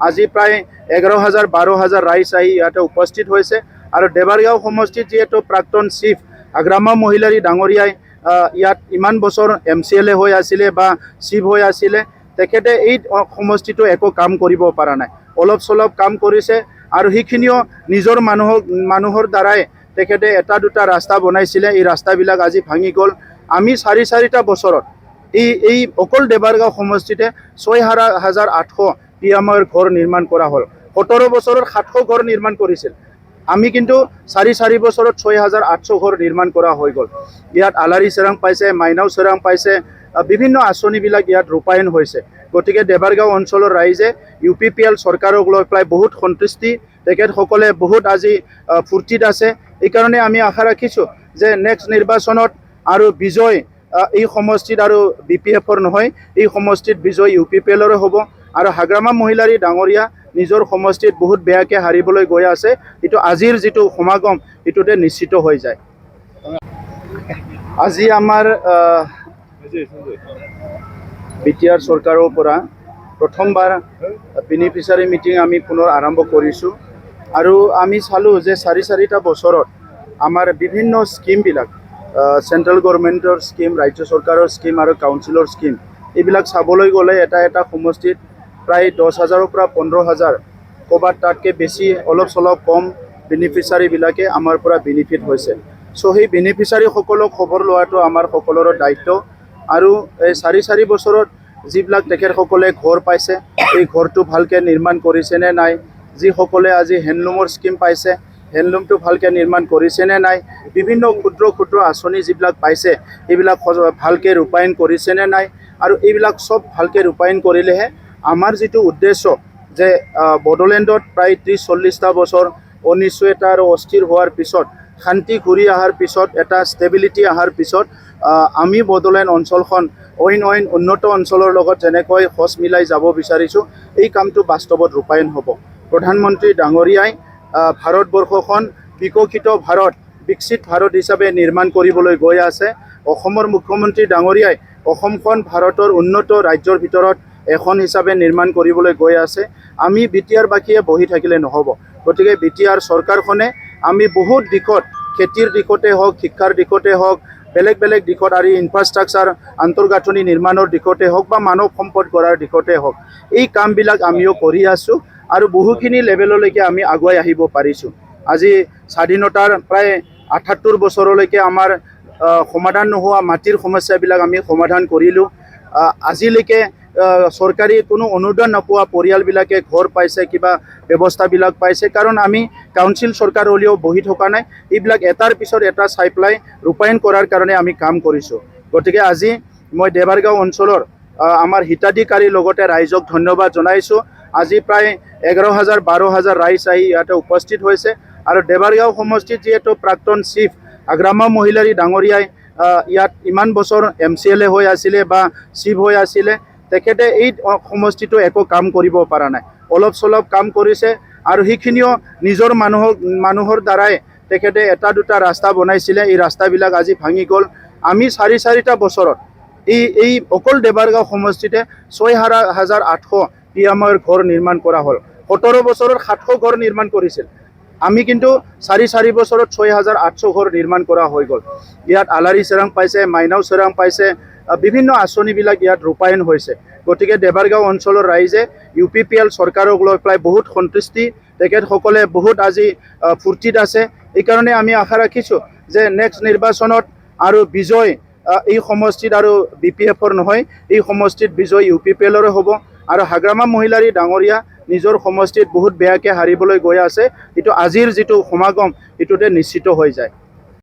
আজি প্ৰায় 11,000 12,000 ৰাইজ আহি ইয়াতে উপস্থিত হৈছে আৰু দেবাৰগাঁও সমষ্টিত যিহেতু প্ৰাক্তন চিফ আগ্ৰামা মহিলাৰী ডাঙৰীয়াই ইয়াত ইমান বছৰ MCLA হৈ আছিলে বা চিফ হৈ আছিলে, তেখেতে এই সমষ্টিটো একো কাম কৰিব পৰা নাই, অলপ চলপ কাম কৰিছে আৰু সেইখিনিও নিজৰ মানুহৰ দ্বাৰাই তেখেতে এটা দুটা ৰাস্তা বনাইছিলে, এই ৰাস্তাবিলাক আজি ভাঙি গ'ল। আমি 4-4টা বছৰত এই অকল দেবাৰগাঁও সমষ্টিতে 6,800 PMৰ ঘৰ নিৰ্মাণ কৰা হ'ল। 17 বছৰত 700 ঘৰ নিৰ্মাণ কৰিছিল, আমি কিন্তু 4 বছৰত 6,800 ঘৰ নিৰ্মাণ কৰা হৈ গ'ল। ইয়াত আলাৰী চেৰাং পাইছে, মাইনাও চেৰাং পাইছে, বিভিন্ন আঁচনিবিলাক ইয়াত ৰূপায়ণ হৈছে। গতিকে দেবাৰগাঁও অঞ্চলৰ ৰাইজে UPPL চৰকাৰক লৈ পেলাই বহুত সন্তুষ্টি, তেখেতসকলে বহুত আজি ফূৰ্তিত আছে। এইকাৰণে আমি আশা ৰাখিছোঁ যে নেক্সট নিৰ্বাচনত আৰু বিজয় এই সমষ্টিত আৰু BPFৰ নহয়, এই সমষ্টিত বিজয় UPPLৰে হ'ব আৰু হাগ্ৰামা মহিলাৰী ডাঙৰীয়া নিজৰ সমষ্টিত বহুত বেয়াকৈ হাৰিবলৈ গৈ আছে। এইটো আজিৰ যিটো সমাগম এইটোতে নিশ্চিত হৈ যায়। আজি আমাৰ BTR চৰকাৰৰ পৰা প্ৰথমবাৰ বেনিফিচিয়াৰী মিটিং আমি পুনৰ আৰম্ভ কৰিছোঁ আৰু আমি চালোঁ যে 4-4টা বছৰত আমাৰ বিভিন্ন স্কিমবিলাক, চেণ্ট্ৰেল গভৰ্ণমেণ্টৰ স্কিম, ৰাজ্য চৰকাৰৰ স্কিম আৰু কাউন্সিলৰ স্কিম, এইবিলাক চাবলৈ গ'লে এটা সমষ্টিত প্ৰায় 10,000ৰ পৰা 15,000, ক'ৰবাত তাতকৈ বেছি অলপ চলপ কম বেনিফিচিয়াৰীবিলাকে আমাৰ পৰা বেনিফিট হৈছে। চ' সেই বেনিফিচিয়াৰীসকলক খবৰ লোৱাটো আমাৰ সকলোৰে দায়িত্ব আৰু এই 4 বছৰত যিবিলাক তেখেতসকলে ঘৰ পাইছে, এই ঘৰটো ভালকৈ নিৰ্মাণ কৰিছেনে নাই, যিসকলে আজি হেণ্ডলুমৰ স্কিম পাইছে, হেণ্ডলুমটো ভালকৈ নিৰ্মাণ কৰিছেনে নাই, বিভিন্ন ক্ষুদ্ৰ আঁচনি যিবিলাক পাইছে এইবিলাক ভালকৈ ৰূপায়ণ কৰিছেনে নাই, আৰু এইবিলাক চব ভালকৈ ৰূপায়ণ কৰিলেহে আমাৰ যিটো উদ্দেশ্য যে বড়োলেণ্ডত প্ৰায় 30-40টা বছৰ অনিশ্চয়তা আৰু অস্থিৰ হোৱাৰ পিছত, শান্তি ঘূৰি অহাৰ পিছত, এটা ষ্টেবিলিটি অহাৰ পিছত আমি বড়োলেণ্ড অঞ্চলখন অইন উন্নত অঞ্চলৰ লগত যেনেকৈ খোজ মিলাই যাব বিচাৰিছোঁ, এই কামটো বাস্তৱত ৰূপায়ণ হ'ব। প্ৰধানমন্ত্ৰী ডাঙৰীয়াই ভাৰতবৰ্ষখন বিকশিত ভাৰত, বিকশিত ভাৰত হিচাপে নিৰ্মাণ কৰিবলৈ গৈ আছে। অসমৰ মুখ্যমন্ত্ৰী ডাঙৰীয়াই অসমখন ভাৰতৰ উন্নত ৰাজ্যৰ ভিতৰত এখন হিচাপে নিৰ্মাণ কৰিবলৈ গৈ আছে। আমি BTRবাসীয়ে বহি থাকিলে নহ'ব। গতিকে BTR চৰকাৰখনে আমি বহুত দিশত, খেতিৰ দিশতে হওক, শিক্ষাৰ দিশতে হওক, বেলেগ দিশত আৰু ইনফ্ৰাষ্ট্ৰাকচাৰ আন্তঃগাঁথনি নিৰ্মাণৰ দিশতে হওক বা মানৱ সম্পদ গঢ়াৰ দিশতে হওক, এই কামবিলাক আমিও কৰি আছোঁ আৰু বহুখিনি লেভেললৈকে আমি আগুৱাই আহিব পাৰিছোঁ। আজি স্বাধীনতাৰ প্ৰায় 78 বছৰলৈকে আমাৰ সমাধান নোহোৱা মাটিৰ সমস্যাবিলাক আমি সমাধান কৰিলোঁ। আজিলৈকে চৰকাৰী কোনো অনুদান নোপোৱা পৰিয়ালবিলাকে ঘৰ পাইছে, কিবা ব্যৱস্থাবিলাক পাইছে, কাৰণ আমি কাউন্সিল চৰকাৰ হ'লেও বহি থকা নাই, এইবিলাক এটাৰ পিছত এটা চাই পেলাই ৰূপায়ণ কৰাৰ কাৰণে আমি কাম কৰিছোঁ। গতিকে আজি মই দেবাৰগাঁও অঞ্চলৰ আমাৰ হিতাধিকাৰীৰ লগতে ৰাইজক ধন্যবাদ জনাইছোঁ। আজি প্ৰায় 11,000 12,000 ৰাইজ আহি ইয়াতে উপস্থিত হৈছে আৰু দেবাৰগাঁও সমষ্টিত যিহেতু প্ৰাক্তন চিফ আগ্ৰামা মহিলাৰী ডাঙৰীয়াই ইয়াত ইমান বছৰ MCLA হৈ আছিলে বা চিফ হৈ আছিলে, তেখেতে এই সমষ্টিটো একো কাম কৰিব পৰা নাই, অলপ চলপ কাম কৰিছে আৰু সেইখিনিও নিজৰ মানুহৰ দ্বাৰাই তেখেতে এটা দুটা ৰাস্তা বনাইছিলে, এই ৰাস্তাবিলাক আজি ভাঙি গ'ল। আমি 4-4টা বছৰত এই অকল দেবাৰগাঁও সমষ্টিতে 6,800 PMৰ ঘৰ নিৰ্মাণ কৰা হ'ল। 17 বছৰত 700 ঘৰ নিৰ্মাণ কৰিছিল, আমি কিন্তু 4 বছৰত 6,800 ঘৰ নিৰ্মাণ কৰা হৈ গ'ল। ইয়াত আলাৰী চেৰাং পাইছে, মাইনাও চেৰাং পাইছে, বিভিন্ন আঁচনিবিলাক ইয়াত ৰূপায়ণ হৈছে। গতিকে দেবাৰগাঁও অঞ্চলৰ ৰাইজে UPPL চৰকাৰক লৈ পেলাই বহুত সন্তুষ্টি, তেখেতসকলে বহুত আজি ফূৰ্তিত আছে। এইকাৰণে আমি আশা ৰাখিছোঁ যে নেক্সট নিৰ্বাচনত আৰু বিজয় এই সমষ্টিত আৰু BPFৰ নহয়, এই সমষ্টিত বিজয় UPPLৰে হ'ব আৰু হাগ্ৰামা মহিলাৰী ডাঙৰীয়া নিজৰ সমষ্টিত বহুত বেয়াকৈ হাৰিবলৈ গৈ আছে। এইটো আজিৰ যিটো সমাগম এইটোতে নিশ্চিত হৈ যায়।